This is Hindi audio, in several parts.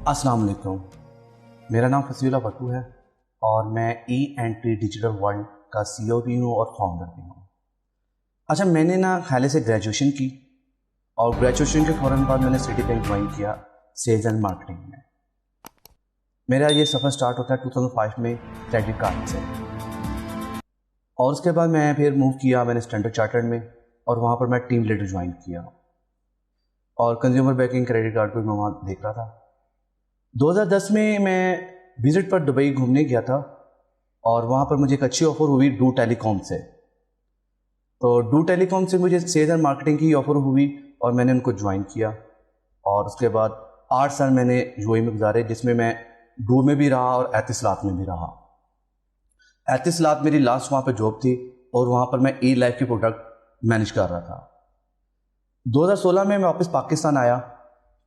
अस्सलाम वालेकुम। मेरा नाम फसीउल्लाह भट्टू है और मैं ई एंट्री डिजिटल वर्ल्ड का CEO भी हूँ और फाउंडर भी हूँ। अच्छा, मैंने ना हाल से ग्रेजुएशन की और ग्रेजुएशन के फ़ौरन बाद मैंने सिटी बैंक ज्वाइन किया सेल्स एंड मार्केटिंग में। मेरा ये सफ़र स्टार्ट होता है 2005 में क्रेडिट कार्ड से, और उसके बाद मैं फिर मूव किया मैंने स्टैंडर्ड चार्टर्ड में, और वहाँ पर मैं टीम लीडर ज्वाइन किया और कंज्यूमर बैंकिंग क्रेडिट कार्ड को मैं वहाँ देख रहा था। 2010 में मैं विज़िट पर दुबई घूमने गया था और वहाँ पर मुझे एक अच्छी ऑफ़र हुई डू टेलीकॉम से। तो डू टेलीकॉम से मुझे सेल्स एंड मार्केटिंग की ऑफ़र हुई और मैंने उनको ज्वाइन किया, और उसके बाद 8 साल मैंने यूएई में गुजारे, जिसमें मैं डू में भी रहा और एतिसलात में भी रहा। एतिसलात मेरी लास्ट वहाँ पर जॉब थी और वहाँ पर मैं ई लाइफ के प्रोडक्ट मैनेज कर रहा था। 2016 में मैं वापस पाकिस्तान आया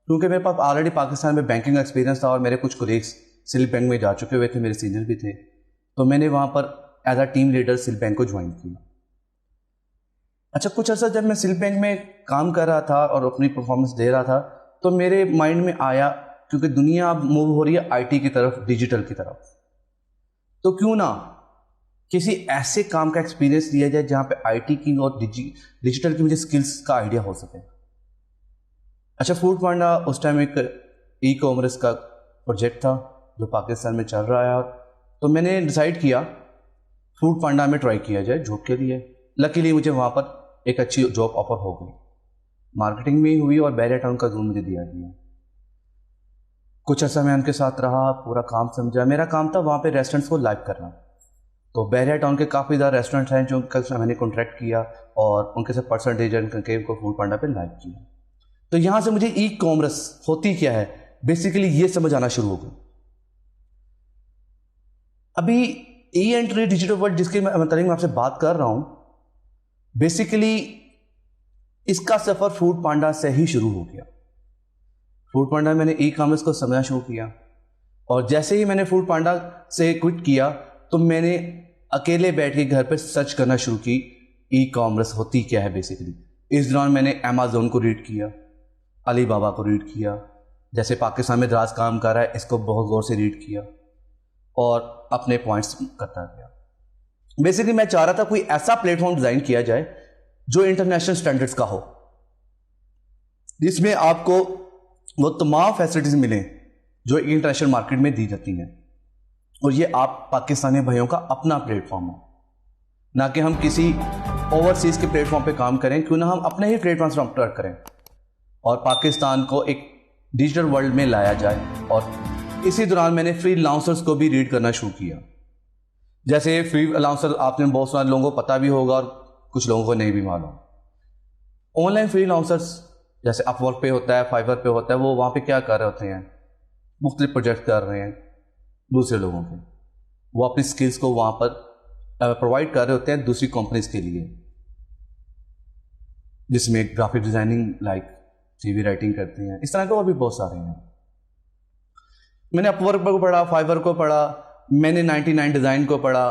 क्योंकि मेरे पास ऑलरेडी पाकिस्तान में बैंकिंग का एक्सपीरियंस था और मेरे कुछ कोलीग्स सिल बैंक में जा चुके हुए थे, मेरे सीनियर भी थे। तो मैंने वहाँ पर एज अ टीम लीडर सिल बैंक को ज्वाइन किया। अच्छा, कुछ अर्सा जब मैं सिल बैंक में काम कर रहा था और अपनी परफॉर्मेंस दे रहा था, तो मेरे माइंड में आया, क्योंकि दुनिया अब मूव हो रही है आईटी की तरफ, डिजिटल की तरफ, तो क्यों ना किसी ऐसे काम का एक्सपीरियंस लिया जाए जहाँ पे आईटी की और डिजिटल की मुझे स्किल्स का आइडिया हो सके। अच्छा, फूड पांडा उस टाइम एक ई कॉमर्स का प्रोजेक्ट था जो पाकिस्तान में चल रहा है, तो मैंने डिसाइड किया फूड पांडा में ट्राई किया जाए जॉब के लिए। लकीली मुझे वहाँ पर एक अच्छी जॉब ऑफर हो गई, मार्केटिंग में ही हुई और बैरिया टाउन का जोन मुझे दिया गया। कुछ अर्सा मैं उनके साथ रहा, पूरा काम समझा। मेरा काम था वहाँ पे रेस्टोरेंट्स को लाइव करना। तो बैरिया टाउन के काफ़ी ज़्यादा रेस्टोरेंट हैं जो उनका मैंने कॉन्ट्रैक्ट किया और उनके साथ परसेंटेज करके उनको फूड पांडा पे लाइव किया। तो यहाँ से मुझे ई कॉमर्स होती क्या है बेसिकली ये समझ आना शुरू हो गई। अभी ई एंट्री डिजिटल वर्ल्ड जिसके मैं आपसे बात कर रहा हूँ, बेसिकली इसका सफ़र फूड पांडा से ही शुरू हो गया। फूड पांडा मैंने ई कॉमर्स को समझना शुरू किया, और जैसे ही मैंने फूड पांडा से क्विट किया तो मैंने अकेले बैठ के घर पर सर्च करना शुरू की ई कॉमर्स होती क्या है बेसिकली। इस दौरान मैंने अमेज़न को रीड किया, अली बाबा को रीड किया, जैसे पाकिस्तान में दराज काम कर रहा है इसको बहुत गौर से रीड किया और अपने पॉइंट्स करता गया। बेसिकली मैं चाह रहा था कोई ऐसा प्लेटफॉर्म डिज़ाइन किया जाए जो इंटरनेशनल स्टैंडर्ड्स का हो, जिसमें आपको वो तमाम फैसिलिटीज़ मिलें जो इंटरनेशनल मार्केट में दी जाती हैं, और ये आप पाकिस्तानी भाइयों का अपना प्लेटफॉर्म हो, ना कि हम किसी ओवरसीज़ के प्लेटफॉर्म पे काम करें। क्यों ना हम अपने ही प्लेटफॉर्म स्टार्ट करें और पाकिस्तान को एक डिजिटल वर्ल्ड में लाया जाए। और इसी दौरान मैंने फ्रीलांसर्स को भी रीड करना शुरू किया। जैसे फ्रीलांसर आपने बहुत सारे लोगों को पता भी होगा और कुछ लोगों को नहीं भी मालूम। ऑनलाइन फ्रीलांसर्स जैसे अपवर्क पे होता है, फाइवर पे होता है, वो वहाँ पे क्या कर रहे होते हैं, मुख्तलिफ प्रोजेक्ट कर रहे हैं दूसरे लोगों के, वो अपनी स्किल्स को वहाँ पर प्रोवाइड कर रहे होते हैं दूसरी कंपनीज के लिए, जिसमें graphic designing like CV writing करते हैं, इस तरह के और भी बहुत सारे हैं। मैंने अपवर्क को पढ़ा, फाइवर को पढ़ा, मैंने 99 डिज़ाइन को पढ़ा,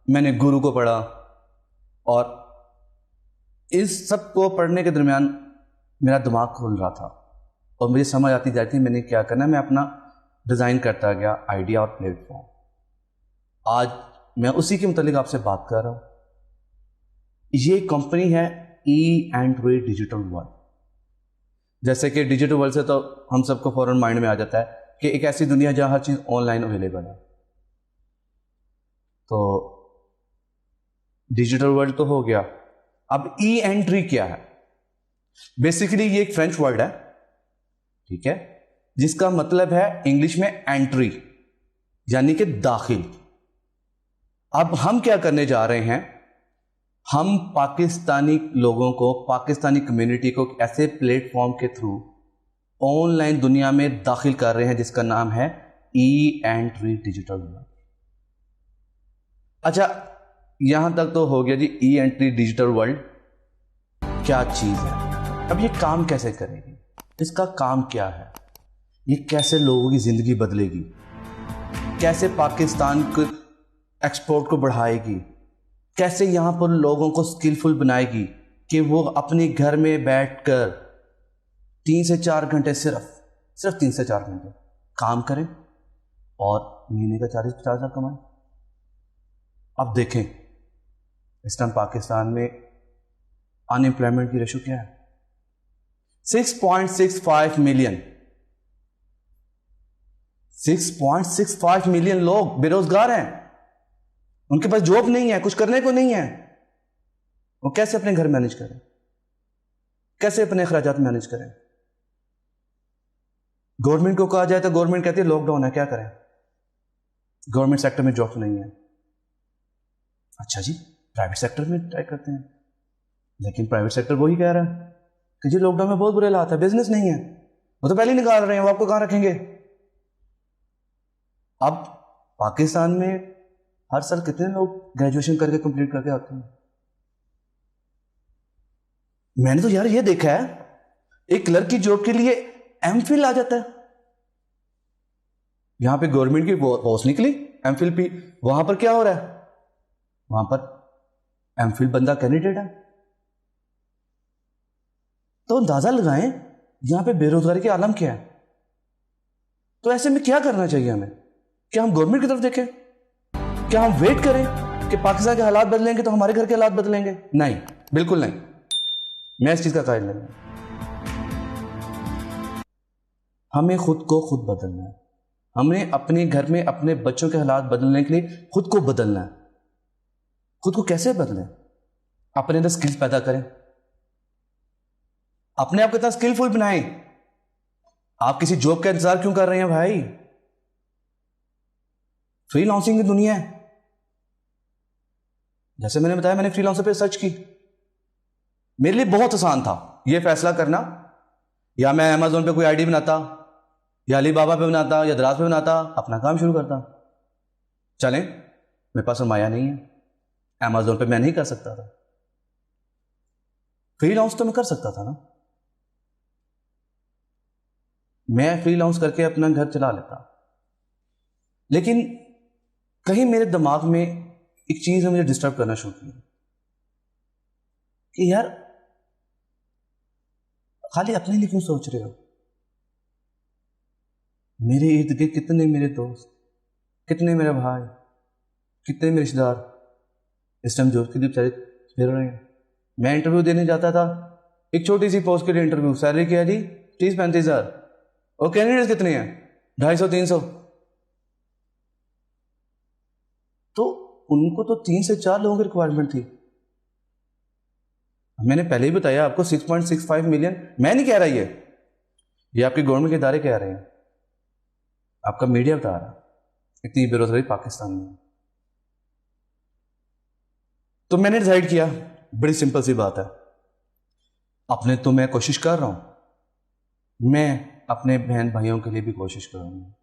मैंने गुरु को पढ़ा, और इस सब को पढ़ने के दरमियान मेरा दिमाग खुल रहा था और मुझे समझ आती जाती मैंने क्या करना है। मैं अपना डिज़ाइन करता गया आइडिया और प्लेटफॉर्म। आज मैं उसी के मुतालिक आपसे बात कर रहा हूँ। ये कंपनी है ई एंट्री डिजिटल वर्ल्ड। जैसे कि डिजिटल वर्ल्ड से तो हम सबको फौरन माइंड में आ जाता है कि एक ऐसी दुनिया जहाँ हर चीज़ ऑनलाइन अवेलेबल है। तो डिजिटल वर्ल्ड तो हो गया, अब ई एंट्री क्या है? बेसिकली ये एक फ्रेंच वर्ड है, ठीक है, जिसका मतलब है इंग्लिश में एंट्री यानी कि दाखिल। अब हम क्या करने जा रहे हैं, हम पाकिस्तानी लोगों को, पाकिस्तानी कम्युनिटी को ऐसे प्लेटफॉर्म के थ्रू ऑनलाइन दुनिया में दाखिल कर रहे हैं जिसका नाम है ई एंट्री डिजिटल वर्ल्ड। अच्छा, यहां तक तो हो गया जी ई एंट्री डिजिटल वर्ल्ड क्या चीज है। अब ये काम कैसे करेगी, इसका काम क्या है, ये कैसे लोगों की जिंदगी बदलेगी, कैसे पाकिस्तान के एक्सपोर्ट को बढ़ाएगी, कैसे यहाँ पर लोगों को स्किलफुल बनाएगी कि वो अपने घर में बैठकर 3 से 4 घंटे सिर्फ 3 से 4 घंटे काम करें और महीने का 40-50 लाख कमाएं। अब देखें इस टाइम पाकिस्तान में अनएम्प्लॉयमेंट की रेशो क्या है? 6.65 मिलियन 6.65 मिलियन लोग बेरोजगार हैं। उनके पास जॉब नहीं है, कुछ करने को नहीं है। वो कैसे अपने घर मैनेज करें, कैसे अपने अखराजात मैनेज करें? गवर्नमेंट को कहा जाए तो गवर्नमेंट कहती है लॉकडाउन है, क्या करें? गवर्नमेंट सेक्टर में जॉब नहीं है। अच्छा जी, प्राइवेट सेक्टर में ट्राई करते हैं, लेकिन प्राइवेट सेक्टर वही कह रहा है कि जी लॉकडाउन में बहुत बुरे हालात है, बिजनेस नहीं है। वो तो पहले ही निकाल रहे हैं, वो आपको कहां रखेंगे? अब पाकिस्तान में हर साल कितने लोग ग्रेजुएशन करके कंप्लीट करके आते हैं? मैंने तो यार ये देखा है, एक क्लर्क की जॉब के लिए एमफिल आ जाता है। यहां पे गवर्नमेंट की पोस्ट निकली एमफिल भी, वहां पर क्या हो रहा है? वहां पर एमफिल बंदा कैंडिडेट है। तो अंदाजा लगाएं यहां पे बेरोजगारी के आलम क्या है। तो ऐसे में क्या करना चाहिए हमें? क्या हम गवर्नमेंट की तरफ देखें? क्या हम वेट करें कि पाकिस्तान के हालात बदलेंगे तो हमारे घर के हालात बदलेंगे? नहीं, बिल्कुल नहीं। मैं इस चीज का कायल नहीं हूं। हमें खुद को खुद बदलना है। हमें अपने घर में अपने बच्चों के हालात बदलने के लिए खुद को बदलना है। खुद को कैसे बदलें? अपने अंदर स्किल्स पैदा करें, अपने आप को इतना स्किलफुल बनाएं। आप किसी जॉब का इंतजार क्यों कर रहे हैं भाई? फ्रीलांसिंग की दुनिया है। जैसे मैंने बताया, मैंने फ्रीलांसर पे सर्च की। मेरे लिए बहुत आसान था यह फैसला करना, या मैं अमेजोन पे कोई आईडी बनाता, या अलीबाबा पे बनाता, या दराज पे बनाता, अपना काम शुरू करता। चलें, मेरे पास सरमाया नहीं है, अमेजोन पे मैं नहीं कर सकता था। फ्रीलांस तो मैं कर सकता था ना। मैं फ्रीलांस करके अपना घर चला लेता। लेकिन कहीं मेरे दिमाग में एक चीज ने मुझे डिस्टर्ब करना शुरू किया कि यार खाली अपने लिए क्यों सोच रहे हो? मेरे इर्द गिर्द कितने मेरे दोस्त, कितने मेरे भाई, कितने मेरे रिश्तेदार इस टाइम जॉब के लिए बेचारे फिर रहे हैं। मैं इंटरव्यू देने जाता था, एक छोटी सी पोस्ट के लिए इंटरव्यू, सैलरी क्या जी? 30-35 हज़ार। और कैंडिडेट्स कितने हैं? 250-300। तो उनको तो 3 से 4 लोगों की रिक्वायरमेंट थी। मैंने पहले ही बताया आपको 6.65 मिलियन। मैं नहीं कह रहा, ये आपके गवर्नमेंट के इदारे कह रहे हैं, आपका मीडिया बता रहा है इतनी बेरोजगारी पाकिस्तान में। तो मैंने डिसाइड किया, बड़ी सिंपल सी बात है, अपने तो मैं कोशिश कर रहा हूं, मैं अपने बहन भाइयों के लिए भी कोशिश करूंगा।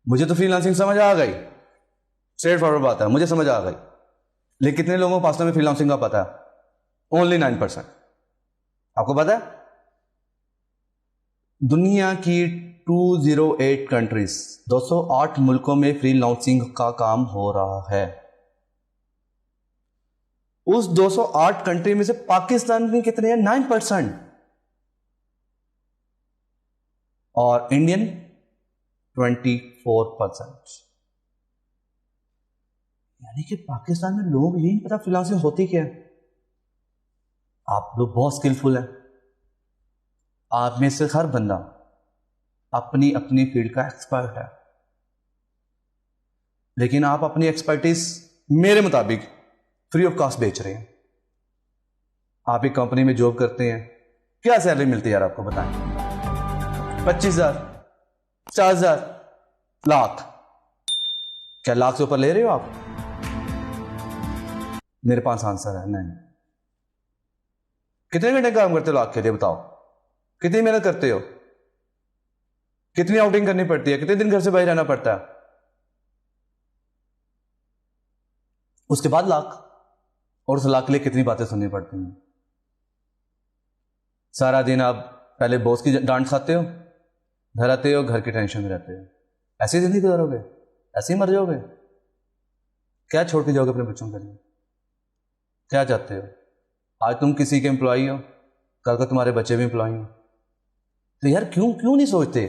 मुझे तो फ्रीलांसिंग समझ आ गई, स्ट्रेट फॉरवर्ड बात है, मुझे समझ आ गई। लेकिन कितने लोगों को पाकिस्तान में फ्रीलांसिंग का पता है? ओनली 9%। आपको पता है दुनिया की 208 कंट्रीज, 208 मुल्कों में फ्रीलांसिंग का काम हो रहा है। उस 208 कंट्री में से पाकिस्तान में कितने हैं? 9%। और इंडियन 24%। यानी कि पाकिस्तान में लोग यही नहीं पता फ्रीलांसिंग होती क्या है। आप लोग बहुत स्किलफुल हैं, आप में से हर बंदा अपनी अपनी फील्ड का एक्सपर्ट है, लेकिन आप अपनी एक्सपर्टीज मेरे मुताबिक फ्री ऑफ कॉस्ट बेच रहे हैं। आप एक कंपनी में जॉब करते हैं, क्या सैलरी मिलती है यार आपको बताएं? 25,000, 50,000, लाख? क्या लाख से ऊपर ले रहे हो आप? मेरे पास आंसर है नहीं। कितने घंटे काम करते हो लाख के लिए बताओ? कितनी मेहनत करते हो? कितनी आउटिंग करनी पड़ती है? कितने दिन घर से बाहर रहना पड़ता है? उसके बाद लाख, और उस लाख के लिए कितनी बातें सुननी पड़ती हैं। सारा दिन आप पहले बॉस की डांट खाते हो, घर आते हो, घर की टेंशन में रहते हो। ऐसी जिंदगी गुजारोगे? ऐसे ही मर जाओगे? क्या छोड़ के जाओगे अपने बच्चों के लिए? क्या चाहते हो? आज तुम किसी के एम्प्लॉई हो, कल को तुम्हारे बच्चे भी एम्प्लॉई हो। तो यार क्यों नहीं सोचते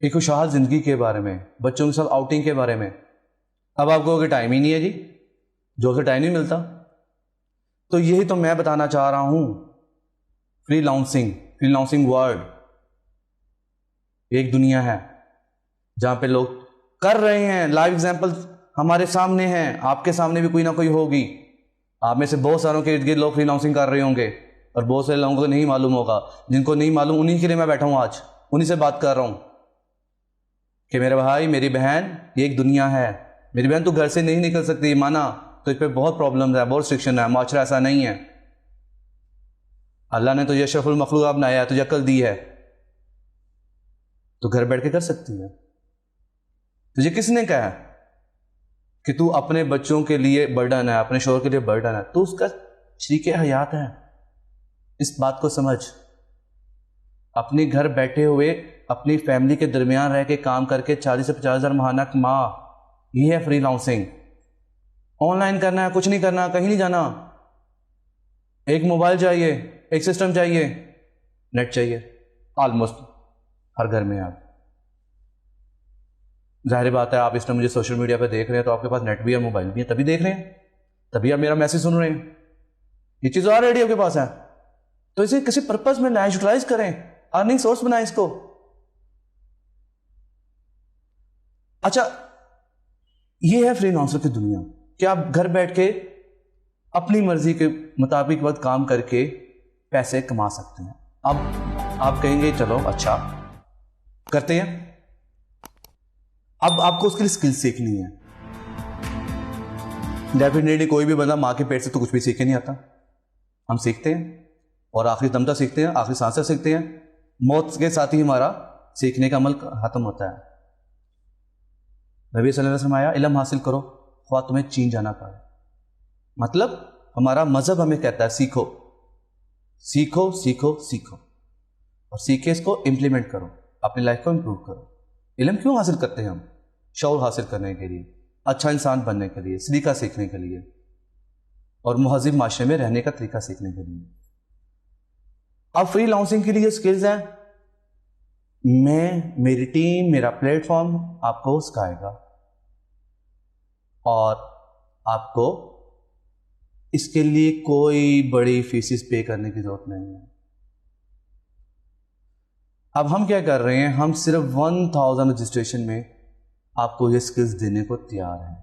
एक खुशहाल ज़िंदगी के बारे में, बच्चों के साथ आउटिंग के बारे में। अब आपको अगर टाइम ही नहीं है जी, जो से टाइम नहीं मिलता। तो यही तो मैं बताना चाह रहा हूँ। फ्रीलांसिंग वर्ल्ड एक दुनिया है जहाँ पे लोग कर रहे हैं। लाइव एग्जाम्पल हमारे सामने हैं, आपके सामने भी कोई ना कोई होगी। आप में से बहुत सारों के इर्द गिर्द लोग फ्रीलांसिंग कर रहे होंगे और बहुत सारे लोगों को नहीं मालूम होगा। जिनको नहीं मालूम उन्हीं के लिए मैं बैठा हूँ, आज उन्हीं से बात कर रहा हूँ कि मेरे भाई मेरी बहन, ये एक दुनिया है। मेरी बहन तू घर से नहीं निकल सकती, माना तो इस पर बहुत प्रॉब्लम है, बहुत रिस्ट्रिक्शन है। माशरा ऐसा नहीं है। अल्लाह ने तुझे अशरफुल मखलूक बनाया है, तुझे अकल दी है, तो घर बैठ के कर सकती है। तुझे किसने कहा कि तू अपने बच्चों के लिए बर्डन है, अपने शोहर के लिए बर्डन है? तू उसका शरीके हयात है। इस बात को समझ। अपने घर बैठे हुए अपनी फैमिली के दरमियान रह के काम करके 40 से 50 हज़ार महाना कमा, ये है फ्रीलांसिंग। ऑनलाइन करना है, कुछ नहीं करना, कहीं नहीं जाना। एक मोबाइल चाहिए, एक सिस्टम चाहिए, नेट चाहिए, ऑलमोस्ट हर घर में। आप जाहिर बात है, आप इस टाइम मुझे सोशल मीडिया पे देख रहे हैं तो आपके पास नेट भी है, मोबाइल भी है, तभी देख रहे हैं, तभी आप मेरा मैसेज सुन रहे हैं। ये चीज़ ऑलरेडी आपके पास है, तो इसे किसी पर्पज में यूटिलाइज करें, अर्निंग सोर्स बनाएं इसको। अच्छा, ये है फ्रीलांसर की दुनिया कि आप घर बैठ के अपनी मर्जी के मुताबिक वक्त काम करके पैसे कमा सकते हैं। अब आप कहेंगे चलो अच्छा करते हैं। अब आपको उसके लिए स्किल सीखनी है। डेफिनेटली कोई भी बंदा माँ के पेट से तो कुछ भी सीखे नहीं आता। हम सीखते हैं और आखिरी दम तक सीखते हैं, आखिरी सांस तक सीखते हैं। मौत के साथ ही हमारा सीखने का अमल खत्म होता है। नबी सल्लल्लाहु अलैहि वसल्लम आया, इल्म हासिल करो ख्वाह तुम्हें चीन जाना पड़े। मतलब हमारा मजहब हमें कहता है सीखो सीखो सीखो सीखो, और सीख के इसको इम्प्लीमेंट करो, अपनी लाइफ को इम्प्रूव करो। इल्म क्यों हासिल करते हैं हम? शऊर हासिल करने के लिए, अच्छा इंसान बनने के लिए, सलीका सीखने के लिए, और मुहज़्ज़िब माशरे में रहने का तरीका सीखने के लिए। अब फ्रीलांसिंग के लिए स्किल्स हैं। मैं, मेरी टीम, मेरा प्लेटफॉर्म आपको सिखाएगा और आपको इसके लिए कोई बड़ी फीसिस पे करने की जरूरत नहीं है। अब हम क्या कर रहे हैं, हम सिर्फ 1000 रजिस्ट्रेशन में आपको ये स्किल्स देने को तैयार हैं।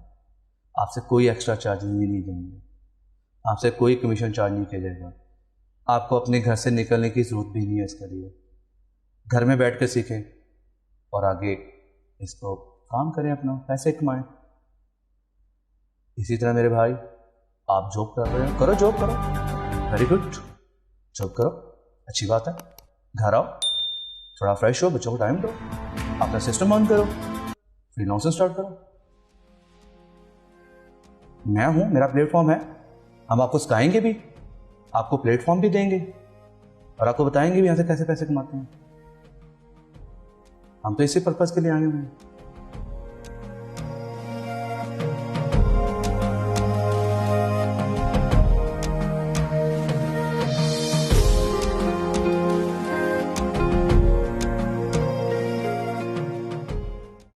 आपसे कोई एक्स्ट्रा चार्जेस भी नहीं देंगे, आपसे कोई कमीशन चार्ज नहीं किया जाएगा। आपको अपने घर से निकलने की ज़रूरत भी नहीं है इसके लिए। घर में बैठ कर सीखें और आगे इसको काम करें, अपना पैसे कमाएं। इसी तरह मेरे भाई, आप जॉब कर रहे हो, करो जॉब करो, वेरी गुड, जॉब करो, अच्छी बात है। घर आओ, थोड़ा फ्रेश हो, बच्चों को टाइम दो, अपना सिस्टम ऑन करो, फ्रीलांसिंग स्टार्ट करो। मैं हूं, मेरा प्लेटफॉर्म है। हम आपको सिखाएंगे भी, आपको प्लेटफॉर्म भी देंगे और आपको बताएंगे भी यहां से कैसे पैसे कमाते हैं। हम तो इसी पर्पज के लिए आए हुए हैं।